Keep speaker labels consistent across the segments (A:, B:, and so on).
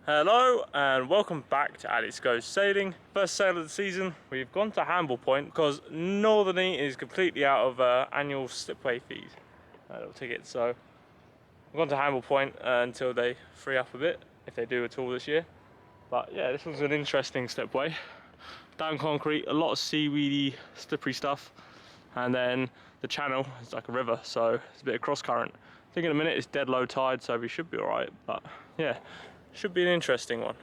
A: Hello and welcome back to Alex Goes Sailing. First sail of the season. We've gone to Hamble Point because Northerny is completely out of annual slipway fees, little tickets. So we've gone to Hamble Point until they free up a bit, if they do at all this year. But yeah, this was an interesting slipway. Down concrete, a lot of seaweedy, slippery stuff, and then the channel is like a river, so it's a bit of cross current. I think in a minute it's dead low tide, so we should be all right. But yeah. Should be an interesting one.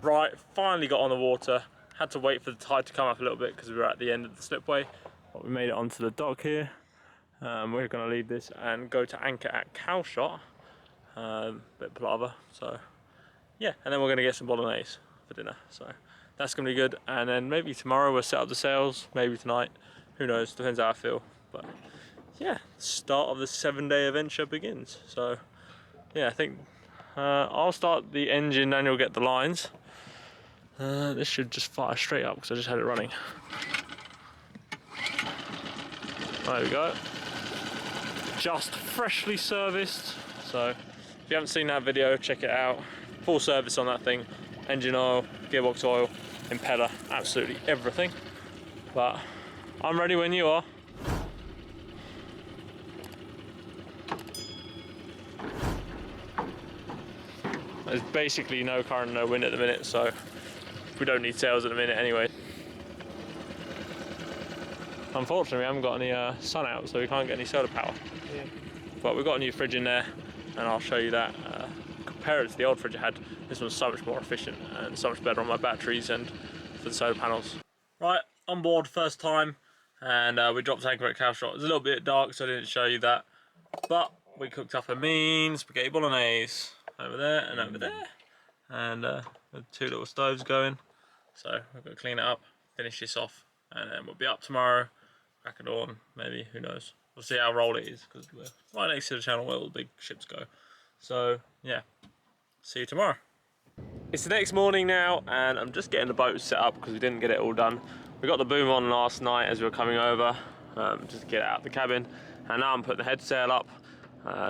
A: Right, finally got on the water. Had to wait for the tide to come up a little bit because we were at the end of the slipway. But we made it onto the dock here. We're going to leave this and go to anchor at Cowshot. Bit palaver, so yeah. And then we're going to get some bolognese for dinner. So that's going to be good. And then maybe tomorrow we'll set up the sails. Maybe tonight. Who knows? Depends how I feel. But yeah, start of the 7-day adventure begins. So yeah, I think I'll start the engine and you'll get the lines. This should just fire straight up because I just had it running. There we go. Just freshly serviced. So if you haven't seen that video, check it out. Full service on that thing. Engine oil, gearbox oil, impeller, absolutely everything. But I'm ready when you are. There's basically no current, no wind at the minute, so we don't need sails at the minute anyway. Unfortunately, we haven't got any sun out, so we can't get any solar power. Yeah. But we've got a new fridge in there, and I'll show you that. Compare it to the old fridge I had, this one's so much more efficient and so much better on my batteries and for the solar panels. Right, on board, first time, and we dropped anchor at Cowshot. It's a little bit dark, so I didn't show you that. But we cooked up a mean spaghetti bolognese over there and over there. And with 2 little stoves going. So we've got to clean it up, finish this off, and then we'll be up tomorrow, crack of dawn, maybe, who knows. We'll see how roll it is, because we're right next to the channel where all the big ships go. So yeah, see you tomorrow. It's the next morning now, and I'm just getting the boat set up because we didn't get it all done. We got the boom on last night as we were coming over, just to get it out of the cabin. And now I'm putting the head sail up,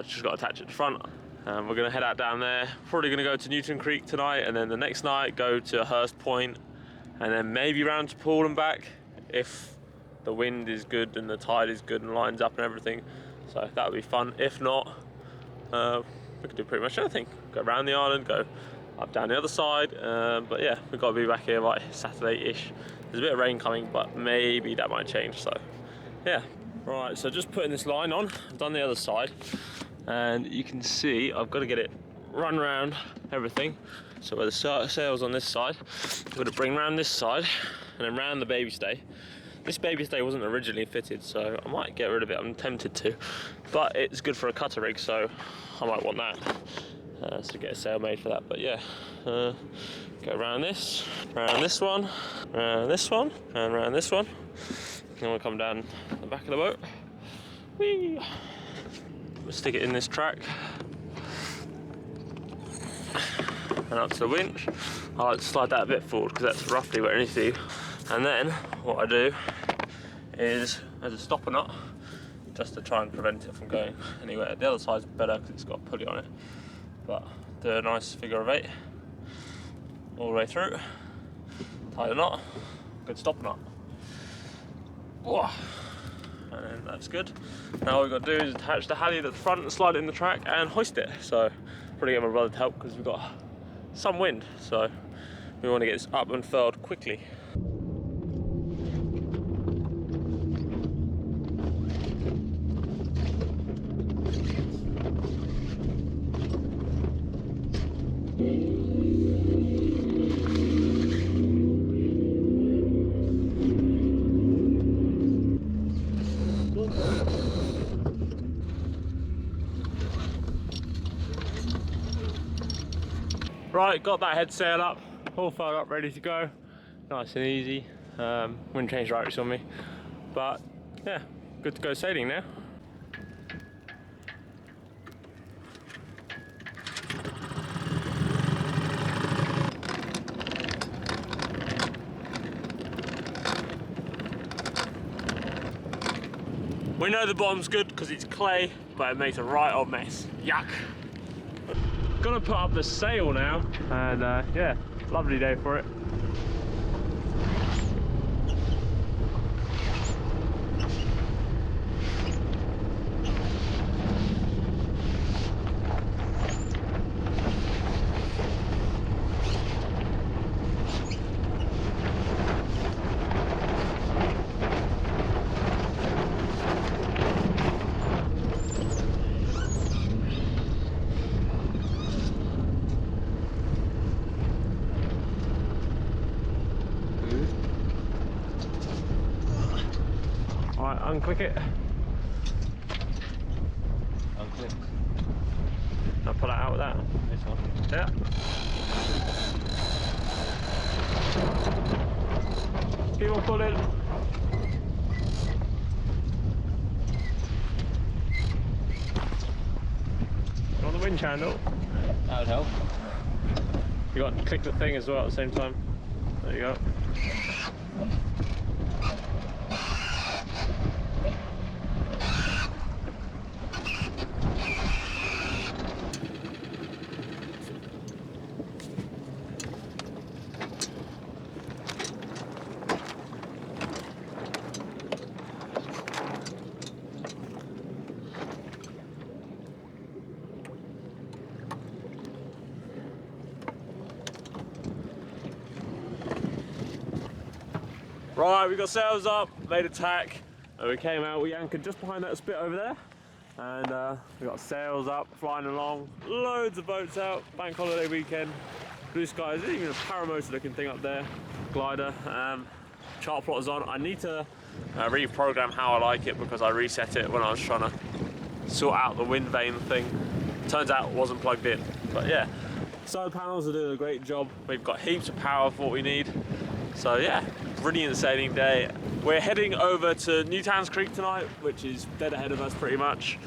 A: just got to attach it to the front. We're going to head out down there, probably going to go to Newtown Creek tonight, and then the next night go to Hurst Point, and then maybe round to Poole and back if the wind is good and the tide is good and lines up and everything. So that would be fun. If not, we could do pretty much anything. Go around the island, go up down the other side, but yeah, we've got to be back here by Saturday-ish. There's a bit of rain coming, but maybe that might change, so yeah. Right, so just putting this line on, I've done the other side, and you can see I've got to get it run round everything. So where the sail's on this side, I've got to bring round this side and then round the baby stay. This baby stay wasn't originally fitted, so I might get rid of it. I'm tempted to, but it's good for a cutter rig, so I might want that. So get a sail made for that. But yeah, go around this one, around this one, and around this one. Then we'll come down the back of the boat. Whee! We'll stick it in this track and up to the winch. I like to slide that a bit forward because that's roughly where it needs to be. And then what I do is, as a stopper knot, just to try and prevent it from going anywhere. The other side's better because it's got a pulley on it. But do a nice figure of 8 all the way through. Tie the knot, good stopper knot. Whoa. And then that's good. Now all we've got to do is attach the halyard at the front and slide it in the track and hoist it. So probably get my brother to help because we've got some wind. So we want to get this up and furled quickly. Right, got that head sail up, all fired up, ready to go. Nice and easy. Wouldn't change directions on me, but yeah, good to go sailing now. We know the bottom's good because it's clay, but it makes a right old mess. Yuck. Gonna put up the sail now, and yeah, lovely day for it. Alright, unclick it.
B: Unclick.
A: I'll pull it out with that.
B: This one.
A: Yeah. Keep on pulling. You want the wind channel?
B: That would help.
A: You got to click the thing as well at the same time. There you go. Right, we got sails up, made a tack, and we came out, we anchored just behind that spit over there, and we got sails up, flying along, loads of boats out, bank holiday weekend, blue skies, there's even a paramotor looking thing up there, glider, chart plotter's on. I need to reprogram how I like it because I reset it when I was trying to sort out the wind vane thing. Turns out it wasn't plugged in, but yeah. Solar panels are doing a great job, we've got heaps of power for what we need. So yeah, brilliant sailing day. We're heading over to Newtown's Creek tonight, which is dead ahead of us pretty much.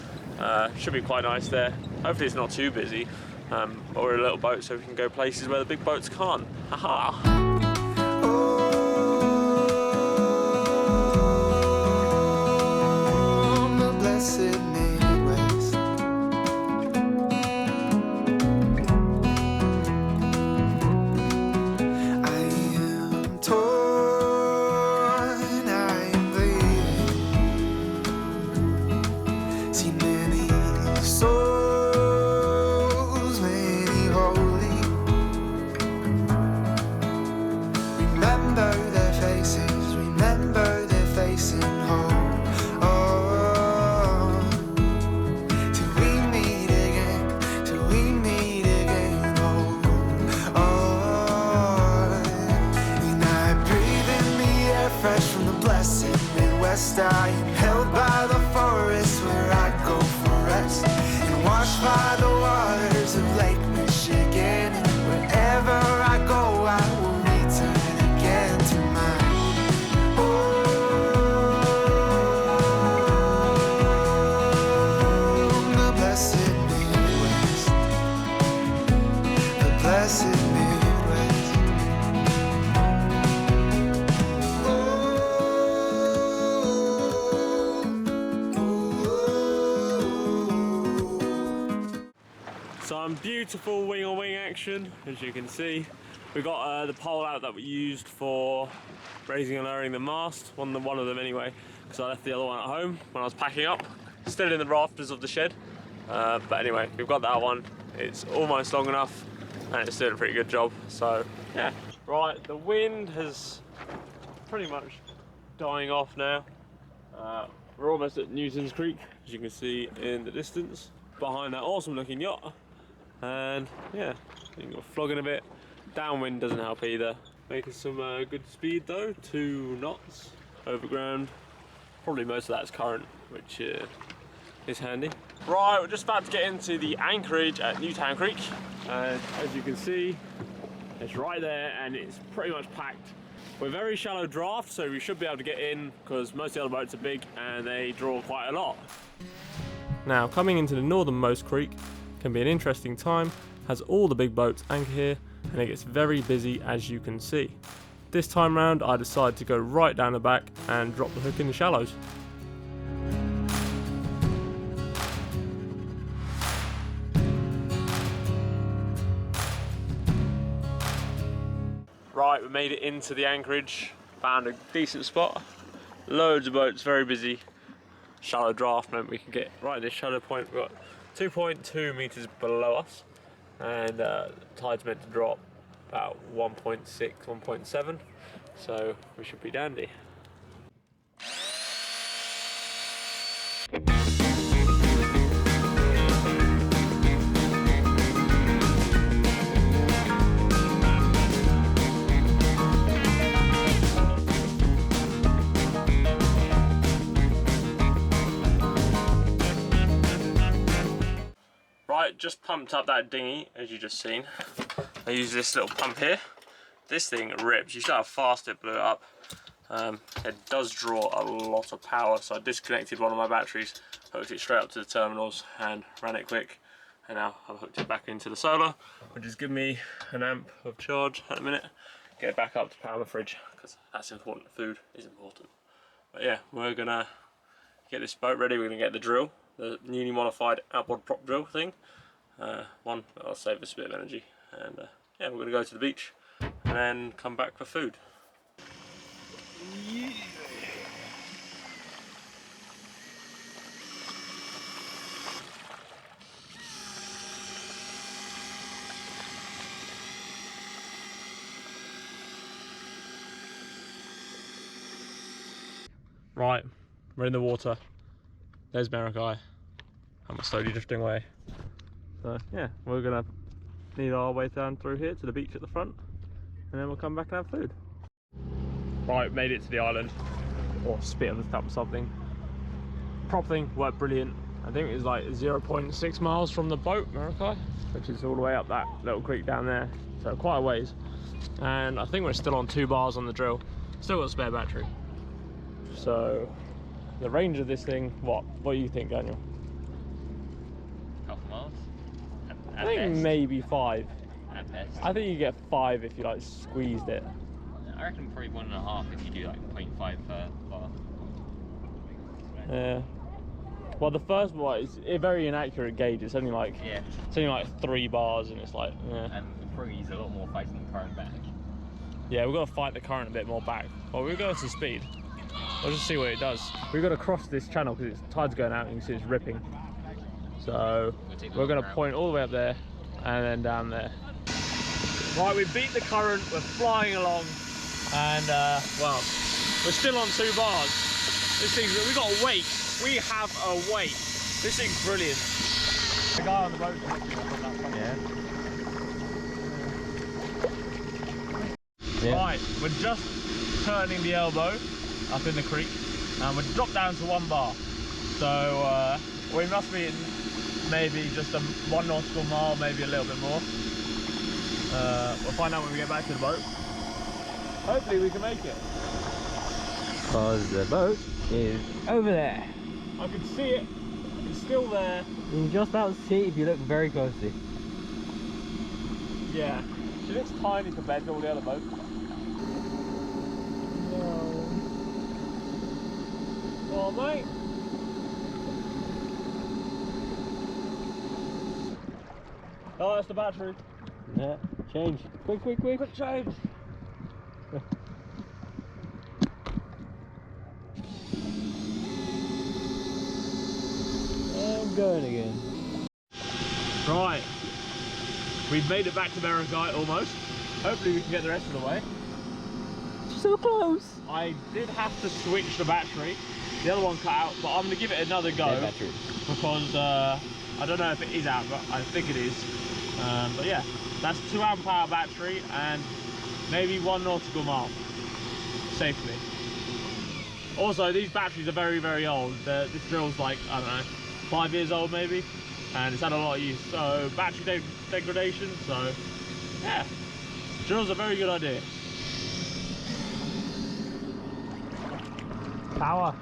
A: Should be quite nice there. Hopefully it's not too busy. But we're a little boat so we can go places where the big boats can't. Haha.
C: I am held by the forest where I go for rest and washed by the waters of Lake Michigan. And wherever I go, I will return again to my home, the blessed Midwest, the blessed Midwest.
A: Some beautiful wing on wing action, as you can see. We got the pole out that we used for raising and lowering the mast, one of them anyway, because I left the other one at home when I was packing up, still in the rafters of the shed. But anyway, we've got that one. It's almost long enough and it's doing a pretty good job, so yeah. Right, the wind has pretty much dying off now. We're almost at Newton's Creek, as you can see in the distance, behind that awesome looking yacht. And yeah, I think we're flogging a bit. Downwind doesn't help either. Making some good speed though, 2 knots over ground. Probably most of that's current, which is handy. Right, we're just about to get into the anchorage at Newtown Creek. And as you can see, it's right there and it's pretty much packed. We're very shallow draft, so we should be able to get in because most of the other boats are big and they draw quite a lot. Now, coming into the northernmost creek can be an interesting time, as all the big boats anchor here and it gets very busy, as you can see. This time round I decided to go right down the back and drop the hook in the shallows. Right, we made it into the anchorage, found a decent spot, loads of boats, very busy. Shallow draft meant we can get right at this shallow point. We've got 2.2 meters below us, and the tide's meant to drop about 1.6, 1.7, so we should be dandy. Right, just pumped up that dinghy, as you just seen. I use this little pump here. This thing rips. You saw how fast it blew up. It does draw a lot of power, so I disconnected one of my batteries, hooked it straight up to the terminals and ran it quick. And now I've hooked it back into the solar, which is giving me an amp of charge at the minute. Get it back up to power my fridge, because that's important. Food is important. But yeah, we're gonna get this boat ready. We're gonna get the drill, the newly modified outboard prop drill thing. One, that'll save us a bit of energy, and yeah, we're going to go to the beach and then come back for food. Yeah. Right, we're in the water. There's Meraki. I'm slowly drifting away. So yeah, we're gonna need our way down through here to the beach at the front, and then we'll come back and have food. Right, made it to the island, or spit on the top or something. Prop thing worked brilliant. I think it was like 0.6 miles from the boat, Meraki, which is all the way up that little creek down there, so quite a ways. And I think we're still on 2 bars on the drill. Still got a spare battery. So the range of this thing, what do you think, Daniel?
B: Couple miles?
A: I think maybe 5.
B: At best.
A: I think you get 5 if you like squeezed it.
B: I reckon probably 1.5 if you do like 0.5 per bar.
A: Yeah. Well, the first one is a very inaccurate gauge. It's only like it's only like 3 bars, and it's like
B: And the freeze a lot more fighting the current back.
A: Yeah, we've got to fight the current a bit more back. Well, we're going to speed. We'll just see what it does. We've got to cross this channel because the tide's going out and you can see it's ripping. So we're going to point all the way up there and then down there. Right, we beat the current, we're flying along, and well, we're still on 2 bars. This thing's, we've got a wake. We have a wake. This thing's brilliant. The guy on the boat. Yeah. Right, we're just turning the elbow up in the creek, and we're dropped down to 1 bar. So we must be in maybe just 1 nautical mile, maybe a little bit more. We'll find out when we get back to the boat. Hopefully we can make it.
B: Because the boat is over there.
A: I can see it. It's still there.
B: You can just about see it if you look very closely.
A: Yeah. She looks tiny compared to all the other boats. No. Oh, mate. Oh, that's the battery.
B: Yeah, change. Quick, quick, quick.
A: Quick change.
B: I'm going again.
A: Right. We've made it back to Meraki almost. Hopefully we can get the rest of the way.
B: So close.
A: I did have to switch the battery. The other one cut out, but I'm going to give it another go.
B: Yeah, battery.
A: Because I don't know if it is out, but I think it is. But yeah, that's 2 amp hour battery and maybe 1 nautical mile safely. Also, these batteries are very, very old. This drill's like, I don't know, 5 years old maybe, and it's had a lot of use. So battery degradation. So yeah, drill's a very good idea. Power.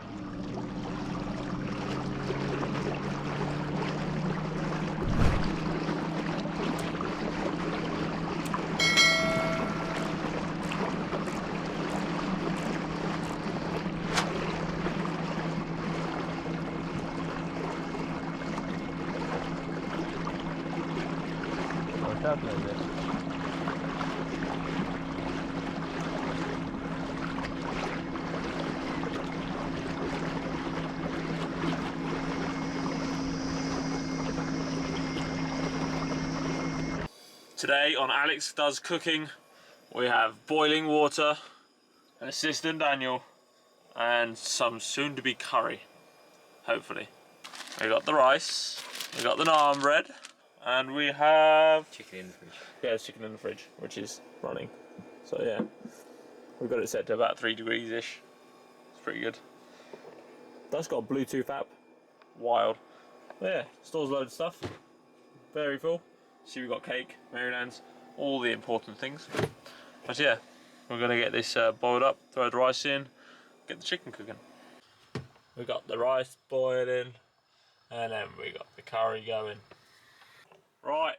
B: What's up, like that?
A: Today on Alex Does Cooking, we have boiling water, an assistant Daniel, and some soon-to-be curry, hopefully. We got the rice, we got the naan bread, and we have
B: Chicken in the fridge.
A: yeah, there's chicken in the fridge, which is running. So yeah, we've got it set to about 3 degrees-ish. It's pretty good. That's got a Bluetooth app. Wild. But yeah, stores a load of stuff. Very full. See, we've got cake, Maryland's, all the important things. But yeah, we're gonna get this boiled up, throw the rice in, get the chicken cooking. We got the rice boiling, and then we got the curry going. Right,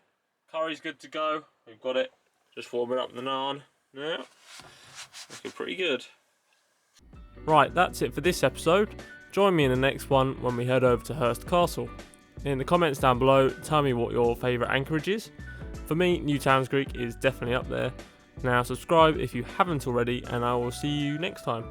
A: curry's good to go. We've got it. Just warming up the naan now. Looking pretty good. Right, that's it for this episode. Join me in the next one when we head over to Hurst Castle. In the comments down below, tell me what your favourite anchorage is. For me, Newtown's Greek is definitely up there. Now subscribe if you haven't already, and I will see you next time.